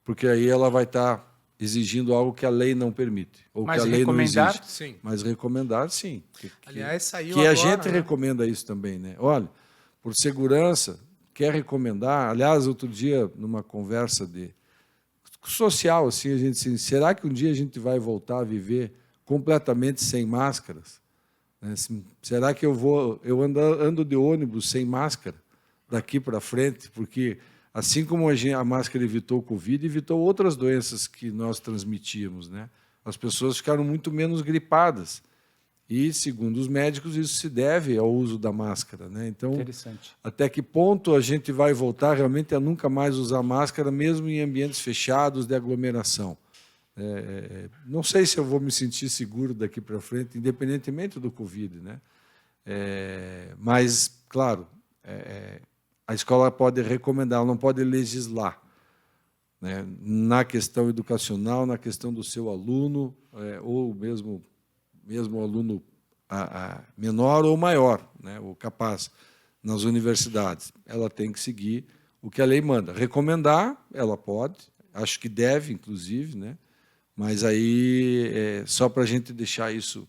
porque aí ela vai estar exigindo algo que a lei não permite, ou Mas que a lei não recomendar, exige. sim. Mas recomendar, sim. Aliás, saiu Que a agora, gente né? recomenda isso também, né? Olha, por segurança, quer recomendar. Aliás, outro dia, numa conversa social, assim, a gente disse, será que um dia a gente vai voltar a viver completamente sem máscaras? Será que eu ando de ônibus sem máscara daqui para frente? Porque assim como a máscara evitou o Covid, evitou outras doenças que nós transmitíamos, né? As pessoas ficaram muito menos gripadas. E, segundo os médicos, isso se deve ao uso da máscara, né? Então, interessante. até que ponto a gente vai voltar realmente a nunca mais usar máscara, mesmo em ambientes fechados de aglomeração? Não sei se eu vou me sentir seguro daqui para frente, independentemente do Covid, né? Mas, claro, a escola pode recomendar, ela não pode legislar, né? Na questão educacional, na questão do seu aluno, ou mesmo aluno menor ou maior, né? Ou capaz, nas universidades. Ela tem que seguir o que a lei manda. Recomendar, ela pode, acho que deve, inclusive, né? Mas aí só para a gente deixar isso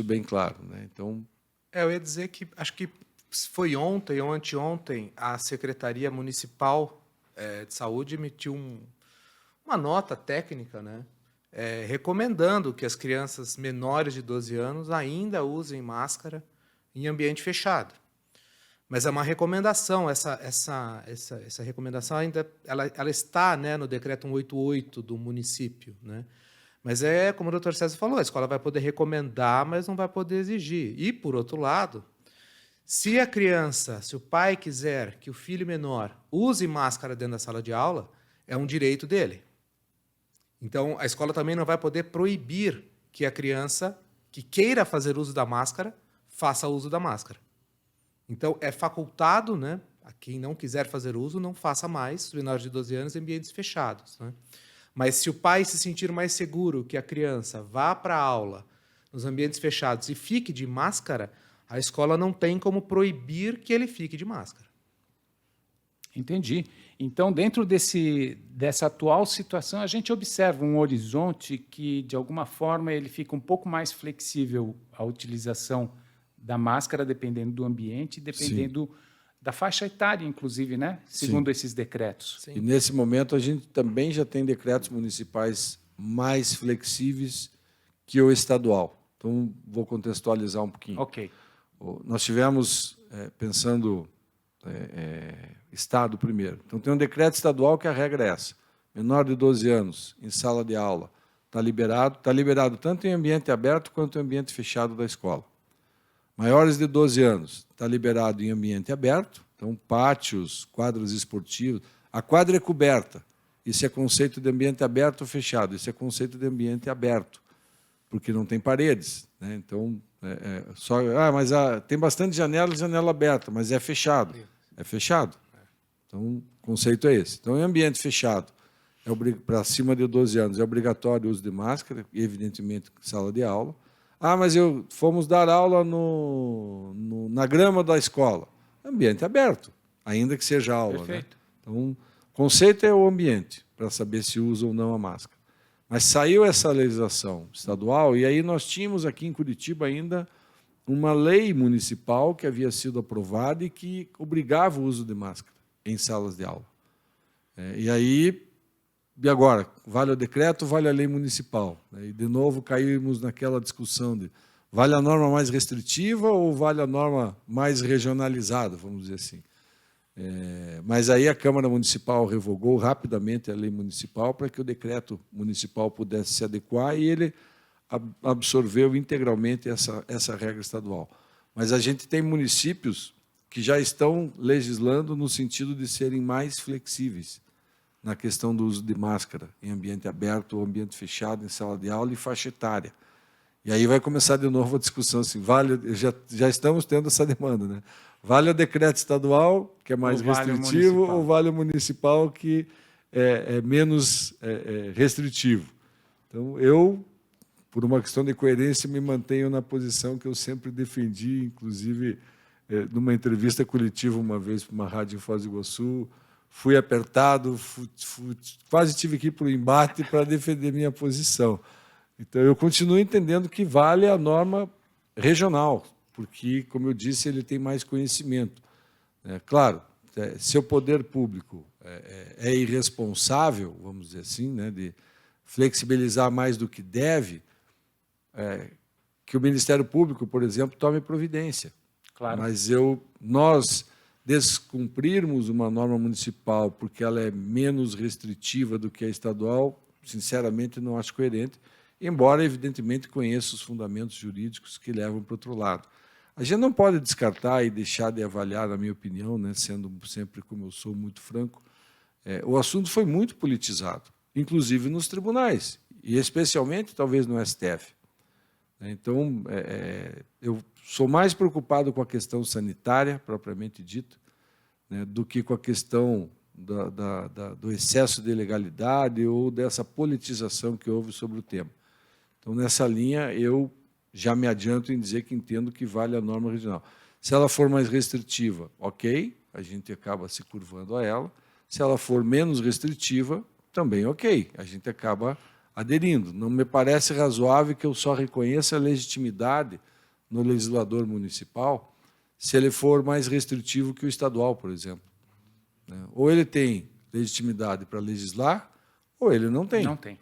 bem claro, né? Então, Eu ia dizer que acho que foi ontem ou anteontem a Secretaria Municipal de Saúde emitiu uma nota técnica, né, recomendando que as crianças menores de 12 anos ainda usem máscara em ambiente fechado. Mas é uma recomendação, essa recomendação ainda ela está, né, no decreto 188 do município, né? Mas como o Dr. César falou, a escola vai poder recomendar, mas não vai poder exigir. E, por outro lado, se o pai quiser que o filho menor use máscara dentro da sala de aula, é um direito dele. Então, a escola também não vai poder proibir que a criança que queira fazer uso da máscara faça uso da máscara. Então, é facultado, né, a quem não quiser fazer uso, não faça mais, os menores de 12 anos, em ambientes fechados, né? Mas se o pai se sentir mais seguro que a criança vá para a aula nos ambientes fechados e fique de máscara, a escola não tem como proibir que ele fique de máscara. Entendi. Então, dentro dessa atual situação, a gente observa um horizonte que, de alguma forma, ele fica um pouco mais flexível à utilização da máscara, dependendo do ambiente, dependendo da faixa etária, inclusive, né? Segundo esses decretos. Sim. e nesse momento a gente também já tem decretos municipais mais flexíveis que o estadual. Então, vou contextualizar um pouquinho. Ok. Nós tivemos, pensando Estado primeiro. Então, tem um decreto estadual que a regra é essa. Menor de 12 anos, em sala de aula, está liberado tanto em ambiente aberto quanto em ambiente fechado da escola. Maiores de 12 anos, está liberado em ambiente aberto, então pátios, quadras esportivas. A quadra é coberta. Isso é conceito de ambiente aberto ou fechado. Isso é conceito de ambiente aberto, porque não tem paredes, né? Então, mas tem bastante janela aberta, mas é fechado. É fechado. Então, o conceito é esse. Então, em ambiente fechado, para cima de 12 anos, é obrigatório o uso de máscara, evidentemente, em sala de aula. Mas fomos dar aula na grama da escola. Ambiente aberto, ainda que seja aula. Perfeito. Né? Então, o conceito é o ambiente, para saber se usa ou não a máscara. Mas saiu essa legislação estadual, e aí nós tínhamos aqui em Curitiba ainda uma lei municipal que havia sido aprovada e que obrigava o uso de máscara em salas de aula. E agora, vale o decreto, vale a lei municipal? E, de novo, caímos naquela discussão de vale a norma mais restritiva ou vale a norma mais regionalizada, vamos dizer assim. Mas aí a Câmara Municipal revogou rapidamente a lei municipal para que o decreto municipal pudesse se adequar e ele absorveu integralmente essa regra estadual. Mas a gente tem municípios que já estão legislando no sentido de serem mais flexíveis na questão do uso de máscara em ambiente aberto ou ambiente fechado, em sala de aula e faixa etária. E aí vai começar de novo a discussão assim, já estamos tendo essa demanda, né? Vale o decreto estadual, que é mais restritivo, ou vale o municipal, que é menos restritivo? Então, eu, por uma questão de coerência, me mantenho na posição que eu sempre defendi, inclusive, numa entrevista coletiva uma vez para uma rádio em Foz do Iguaçu, fui apertado, quase tive que ir para o embate para defender minha posição. Então, eu continuo entendendo que vale a norma regional, porque, como eu disse, ele tem mais conhecimento. Claro, se o poder público é irresponsável, vamos dizer assim, né, de flexibilizar mais do que deve, que o Ministério Público, por exemplo, tome providência. Claro. Mas nós descumprirmos uma norma municipal porque ela é menos restritiva do que a estadual, sinceramente, não acho coerente, embora, evidentemente, conheça os fundamentos jurídicos que levam para o outro lado. A gente não pode descartar e deixar de avaliar, na minha opinião, né, sendo sempre, como eu sou, muito franco, o assunto foi muito politizado, inclusive nos tribunais, e especialmente, talvez, no STF. Então, eu sou mais preocupado com a questão sanitária, propriamente dita, né, do que com a questão do excesso de ilegalidade ou dessa politização que houve sobre o tema. Então, nessa linha, eu já me adianto em dizer que entendo que vale a norma regional. Se ela for mais restritiva, ok, a gente acaba se curvando a ela. Se ela for menos restritiva, também ok, a gente acaba aderindo. Não me parece razoável que eu só reconheça a legitimidade no legislador municipal se ele for mais restritivo que o estadual, por exemplo. Ou ele tem legitimidade para legislar, ou ele não tem. Não tem.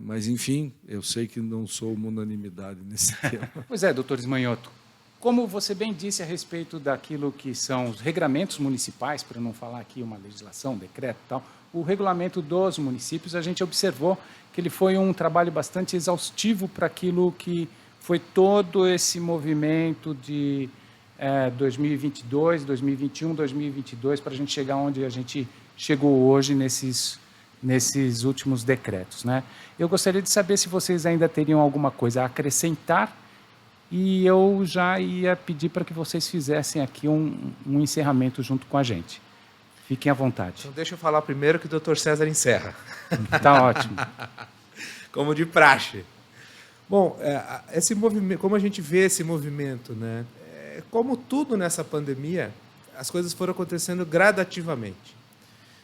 Mas, enfim, eu sei que não sou uma unanimidade nesse tema. Pois é, doutor Ismanioto, como você bem disse a respeito daquilo que são os regramentos municipais, para não falar aqui uma legislação, decreto e tal, o regulamento dos municípios, a gente observou que ele foi um trabalho bastante exaustivo para aquilo que foi todo esse movimento de 2022, 2021, 2022, para a gente chegar onde a gente chegou hoje nesses últimos decretos, né? Eu gostaria de saber se vocês ainda teriam alguma coisa a acrescentar e eu já ia pedir para que vocês fizessem aqui um encerramento junto com a gente. Fiquem à vontade. Então deixa eu falar primeiro que o Dr. César encerra. Tá ótimo. Como de praxe. Bom, esse movimento, como a gente vê esse movimento, né? Como tudo nessa pandemia, as coisas foram acontecendo gradativamente.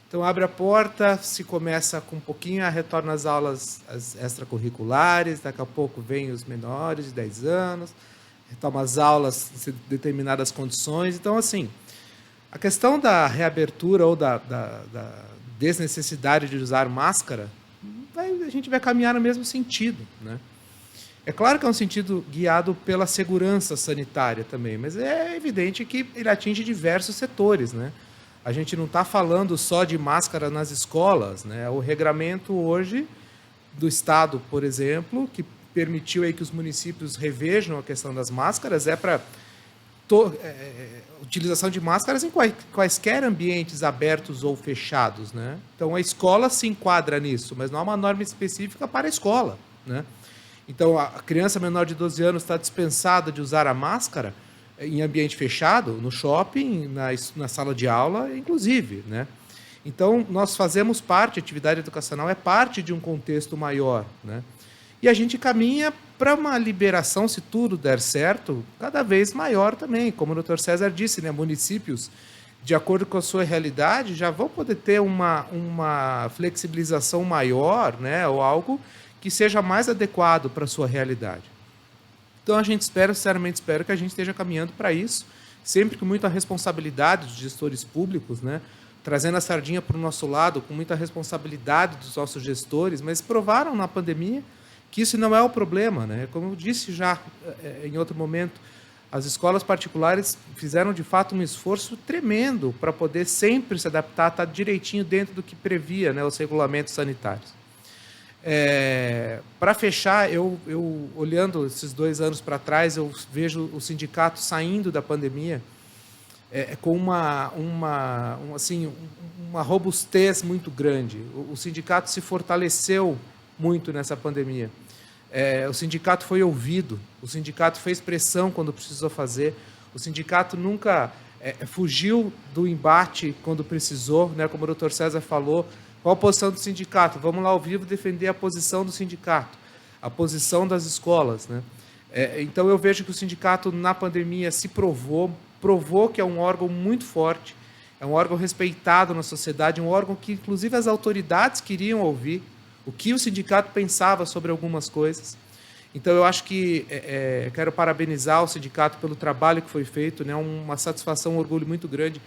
Então, abre a porta, se começa com um pouquinho, retorna às aulas extracurriculares, daqui a pouco vem os menores de 10 anos, retoma as aulas em determinadas condições. Então, assim, a questão da reabertura ou da desnecessidade de usar máscara, a gente vai caminhar no mesmo sentido, né? É claro que é um sentido guiado pela segurança sanitária também, mas é evidente que ele atinge diversos setores, né? A gente não está falando só de máscara nas escolas, né? O regramento hoje do Estado, por exemplo, que permitiu aí que os municípios revejam a questão das máscaras, para utilização de máscaras em quaisquer ambientes abertos ou fechados, né? Então, a escola se enquadra nisso, mas não há uma norma específica para a escola, né? Então, a criança menor de 12 anos está dispensada de usar a máscara em ambiente fechado, no shopping, na sala de aula, inclusive, né? Então, nós fazemos parte, a atividade educacional é parte de um contexto maior, né? E a gente caminha para uma liberação, se tudo der certo, cada vez maior também. Como o Dr. César disse, né? Municípios, de acordo com a sua realidade, já vão poder ter uma flexibilização maior, né? Ou algo que seja mais adequado para a sua realidade. Então, a gente sinceramente espero que a gente esteja caminhando para isso, sempre com muita responsabilidade dos gestores públicos, né? Trazendo a sardinha para o nosso lado, com muita responsabilidade dos nossos gestores, mas provaram na pandemia que isso não é o problema, né? Como eu disse já em outro momento, as escolas particulares fizeram, de fato, um esforço tremendo para poder sempre se adaptar, estar direitinho dentro do que previa, né, os regulamentos sanitários. Para fechar, eu olhando esses 2 anos para trás, eu vejo o sindicato saindo da pandemia com uma robustez muito grande. O sindicato se fortaleceu muito nessa pandemia. O sindicato foi ouvido, o sindicato fez pressão quando precisou fazer, o sindicato nunca fugiu do embate quando precisou, né, como o Dr. César falou. Qual a posição do sindicato? Vamos lá ao vivo defender a posição do sindicato, a posição das escolas, né? Então, eu vejo que o sindicato, na pandemia, se provou que é um órgão muito forte, é um órgão respeitado na sociedade, um órgão que, inclusive, as autoridades queriam ouvir o que o sindicato pensava sobre algumas coisas. Então, eu acho que quero parabenizar o sindicato pelo trabalho que foi feito, né? Uma satisfação, um orgulho muito grande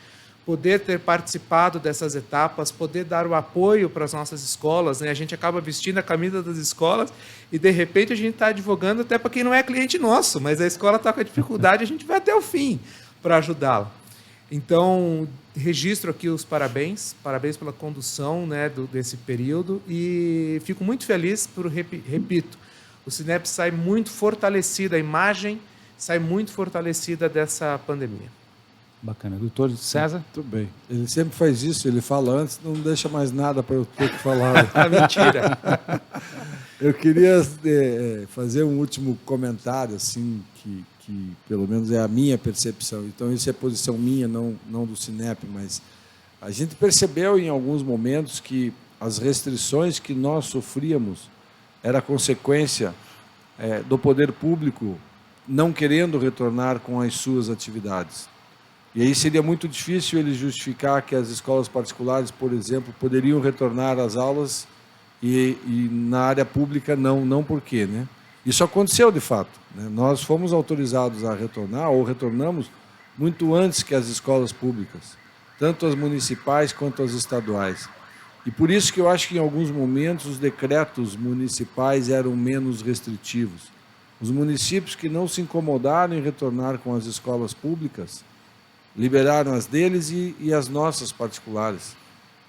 poder ter participado dessas etapas, poder dar o apoio para as nossas escolas, né? A gente acaba vestindo a camisa das escolas e, de repente, a gente está advogando até para quem não é cliente nosso, mas a escola está com a dificuldade, a gente vai até o fim para ajudá-la. Então, registro aqui os parabéns pela condução, né, desse período, e fico muito feliz por, repito, o Sinep sai muito fortalecida, a imagem sai muito fortalecida dessa pandemia. Bacana. Doutor César? Muito bem. Ele sempre faz isso, ele fala antes, não deixa mais nada para eu ter que falar. Mentira! Eu queria fazer um último comentário, assim, que pelo menos é a minha percepção. Então, isso é posição minha, não do Sinep, mas a gente percebeu em alguns momentos que as restrições que nós sofríamos era consequência do poder público não querendo retornar com as suas atividades. E aí seria muito difícil ele justificar que as escolas particulares, por exemplo, poderiam retornar às aulas e na área pública não por quê, né? Isso aconteceu de fato, né? Nós fomos autorizados a retornar, ou retornamos, muito antes que as escolas públicas, tanto as municipais quanto as estaduais. E por isso que eu acho que em alguns momentos os decretos municipais eram menos restritivos. Os municípios que não se incomodaram em retornar com as escolas públicas, liberaram as deles e as nossas particulares.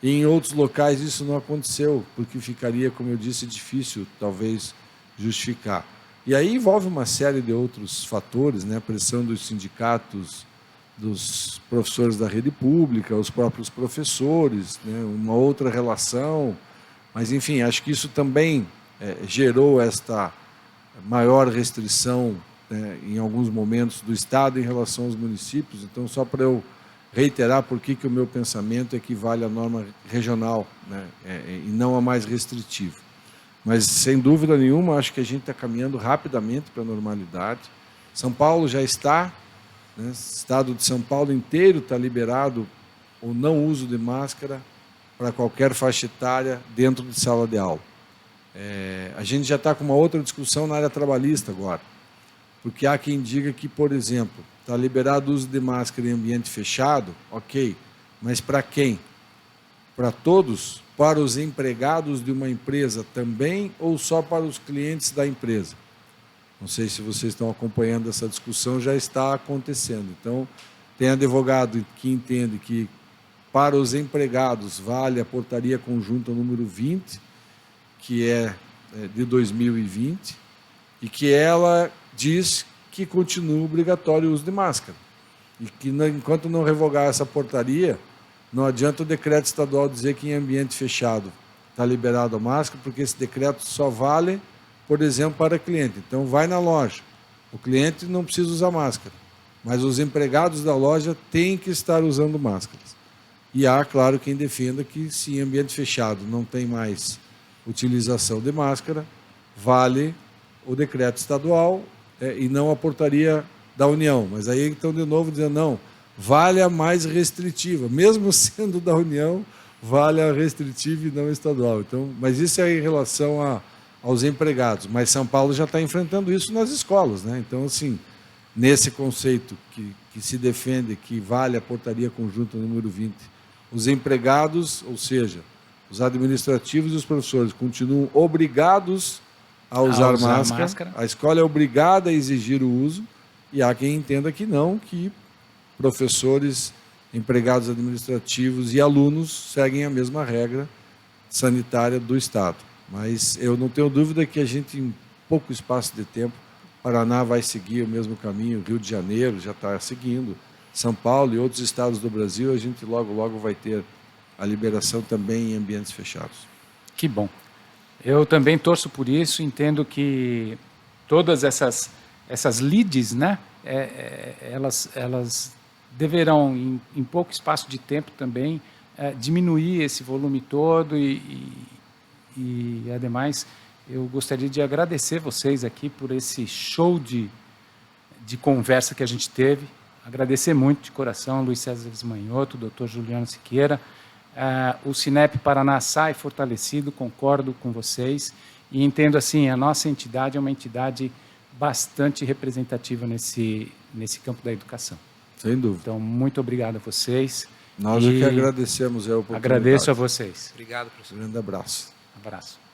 E em outros locais isso não aconteceu, porque ficaria, como eu disse, difícil, talvez, justificar. E aí envolve uma série de outros fatores, né? A pressão dos sindicatos, dos professores da rede pública, os próprios professores, né? Uma outra relação. Mas, enfim, acho que isso também gerou esta maior restrição, né, em alguns momentos do Estado em relação aos municípios. Então, só para eu reiterar por que o meu pensamento é que vale a norma regional, né, e não a mais restritiva. Mas, sem dúvida nenhuma, acho que a gente está caminhando rapidamente para a normalidade. São Paulo já está, né, o estado de São Paulo inteiro está liberado o não uso de máscara para qualquer faixa etária dentro de sala de aula. A gente já está com uma outra discussão na área trabalhista agora. Porque há quem diga que, por exemplo, está liberado o uso de máscara em ambiente fechado, ok, mas para quem? Para todos? Para os empregados de uma empresa também ou só para os clientes da empresa? Não sei se vocês estão acompanhando essa discussão, já está acontecendo. Então, tem advogado que entende que para os empregados vale a portaria conjunta número 20, que é de 2020, e que ela diz que continua obrigatório o uso de máscara. E que, enquanto não revogar essa portaria, não adianta o decreto estadual dizer que em ambiente fechado está liberado a máscara, porque esse decreto só vale, por exemplo, para cliente. Então, vai na loja. O cliente não precisa usar máscara, mas os empregados da loja têm que estar usando máscaras. E há, claro, quem defenda que, se em ambiente fechado não tem mais utilização de máscara, vale o decreto estadual e não a portaria da União. Mas aí estão de novo dizendo, não, vale a mais restritiva. Mesmo sendo da União, vale a restritiva e não estadual. Então, mas isso é em relação aos empregados. Mas São Paulo já está enfrentando isso nas escolas, né? Então, assim, nesse conceito que se defende que vale a portaria conjunta número 20, os empregados, ou seja, os administrativos e os professores, continuam obrigados a usar máscara. A escola é obrigada a exigir o uso, e há quem entenda que não, que professores, empregados administrativos e alunos seguem a mesma regra sanitária do Estado. Mas eu não tenho dúvida que a gente, em pouco espaço de tempo, Paraná vai seguir o mesmo caminho, Rio de Janeiro já está seguindo, São Paulo e outros estados do Brasil, a gente logo vai ter a liberação também em ambientes fechados. Que bom. Eu também torço por isso, entendo que todas essas leads, né, elas deverão, em pouco espaço de tempo também, diminuir esse volume todo e, ademais, eu gostaria de agradecer vocês aqui por esse show de conversa que a gente teve. agradecer muito de coração Luiz César Vismanioto, doutor Juliano Siqueira. O Cinep Paraná sai fortalecido, concordo com vocês, e entendo assim, a nossa entidade é uma entidade bastante representativa nesse campo da educação. Sem dúvida. Então, muito obrigado a vocês. Nós é que agradecemos a oportunidade. Agradeço a vocês. Obrigado, professor. Um grande abraço. Abraço.